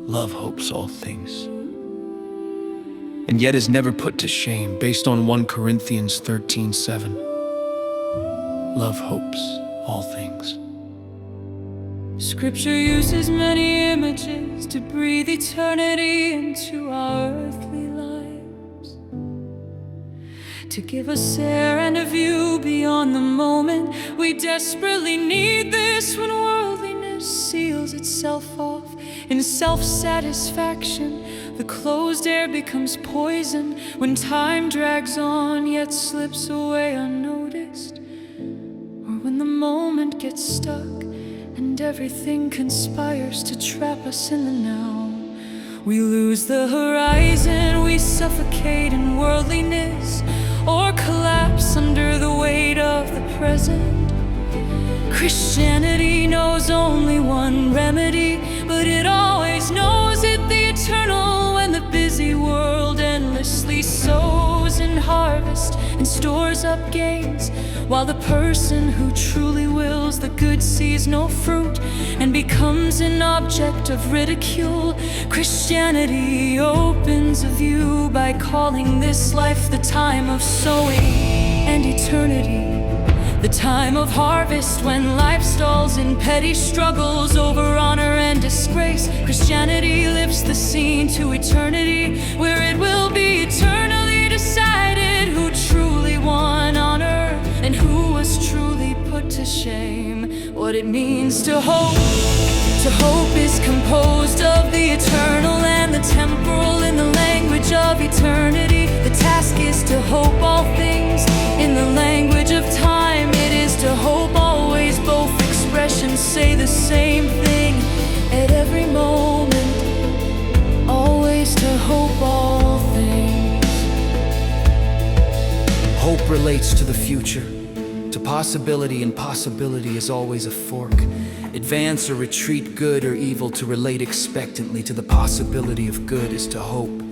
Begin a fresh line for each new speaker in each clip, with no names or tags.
Love hopes all things, and yet is never put to shame, based on 1 Corinthians 13:7. Love hopes all things.
Scripture uses many images to breathe eternity into our earthly lives, to give us air and a view beyond the moment. We desperately need this when worldliness seals itself off in self-satisfaction. The closed air becomes poison when time drags on yet slips away unnoticed, or when the moment gets stuck and everything conspires to trap us in the now. We lose the horizon, we suffocate in worldliness, or collapse under the weight of the present. Christianity knows only one remedy, but it always knows it, the eternal. When the busy world endlessly sows and harvests and stores up gains, while the person who truly wills the good sees no fruit and becomes an object of ridicule, Christianity opens a view by calling this life the time of sowing, and eternity the time of harvest, when life stalls in petty struggles over honor and disgrace. Christianity lifts the scene to eternity, where it will be eternally decided who truly won on earth and who was truly put to shame. What it means to hope. To hope is composed of the eternal and the temporal in the language of eternity. The task is to hope all things in the language of time. It is to hope always, both expressions say the same thing at every moment. Always to hope all things.
Hope relates to the future, to possibility, and possibility is always a fork. Advance or retreat, good or evil, to relate expectantly to the possibility of good is to hope.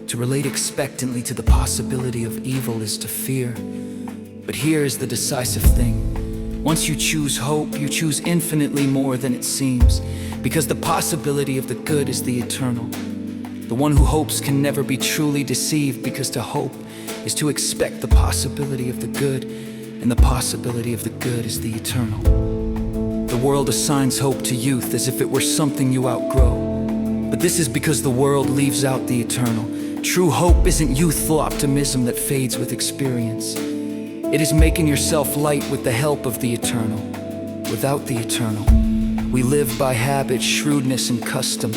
To relate expectantly to the possibility of evil is to fear. But here is the decisive thing. Once you choose hope, you choose infinitely more than it seems, because the possibility of the good is the eternal. The one who hopes can never be truly deceived, because to hope is to expect the possibility of the good, and the possibility of the good is the eternal. The world assigns hope to youth as if it were something you outgrow, but this is because the world leaves out the eternal. True hope isn't youthful optimism that fades with experience. It is making yourself light with the help of the eternal. Without the eternal, we live by habit, shrewdness, and custom,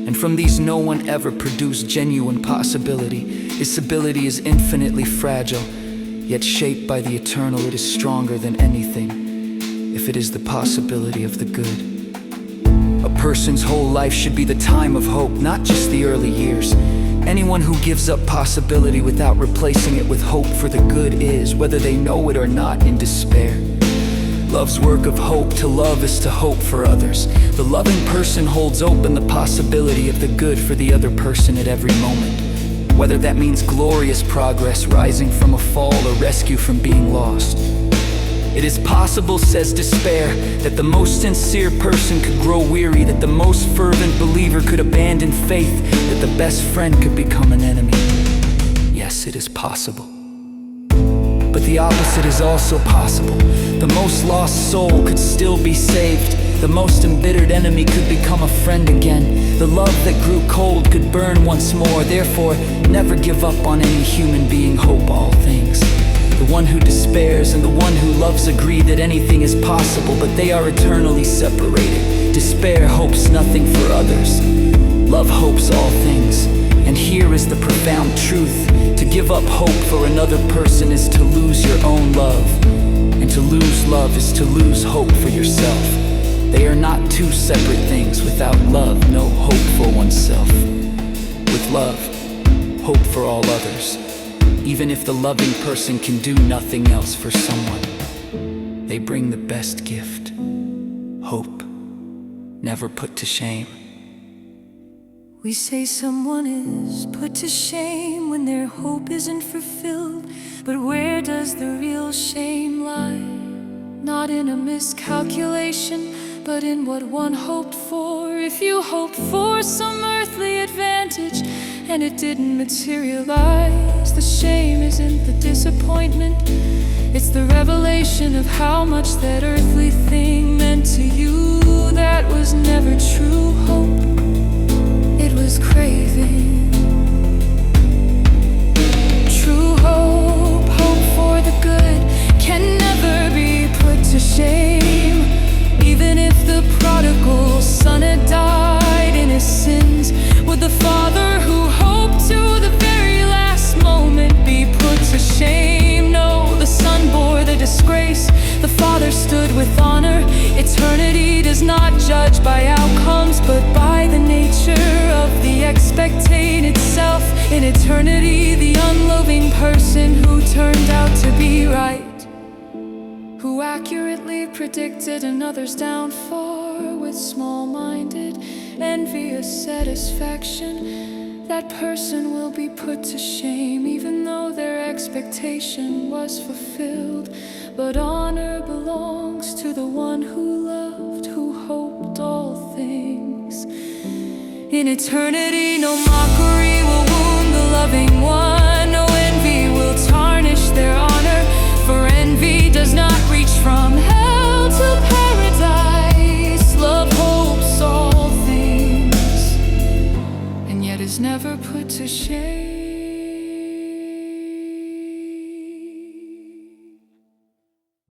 and from these no one ever produced genuine possibility. Its ability is infinitely fragile, yet shaped by the eternal, it is stronger than anything, if it is the possibility of the good. A person's whole life should be the time of hope, not just the early years. Anyone who gives up possibility without replacing it with hope for the good is, whether they know it or not, in despair. Love's work of hope. To love is to hope for others. The loving person holds open the possibility of the good for the other person at every moment, whether that means glorious progress, rising from a fall, or rescue from being lost. It is possible, says despair, that the most sincere person could grow weary, that the most fervent believer could abandon faith, that the best friend could become an enemy. Yes, it is possible. But the opposite is also possible. The most lost soul could still be saved. The most embittered enemy could become a friend again. The love that grew cold could burn once more. Therefore, never give up on any human being. Hope all things. The one who despairs and the one who loves agree that anything is possible, but they are eternally separated. Despair hopes nothing for others. Love hopes all things. And here is the profound truth. To give up hope for another person is to lose your own love. And to lose love is to lose hope for yourself. They are not two separate things. Without love, no hope for oneself. With love, hope for all others. Even if the loving person can do nothing else for someone, they bring the best gift, hope, never put to shame.
We say someone is put to shame when their hope isn't fulfilled, but where does the real shame lie? not in a miscalculation, but in what one hoped for. If you hoped for some earthly advantage and it didn't materialize, the shame isn't the disappointment, it's the revelation of how much that earthly thing meant to you. That was never true hope, it was craving. True hope, hope for the good, can never be put to shame. Even if the prodigal son had died in his sins, would the father who hoped to the very last moment be put to shame? No, the son bore the disgrace, the father stood with honor. Eternity does not judge by outcomes, but by the nature of the expectated self. In eternity, the unloving person who turned out to be right, who accurately predicted another's downfall with small-minded, envious satisfaction, that person will be put to shame, even though their expectation was fulfilled. But honor belongs to the one who loved, who hoped all things. In eternity, no mockery will wound the loving one.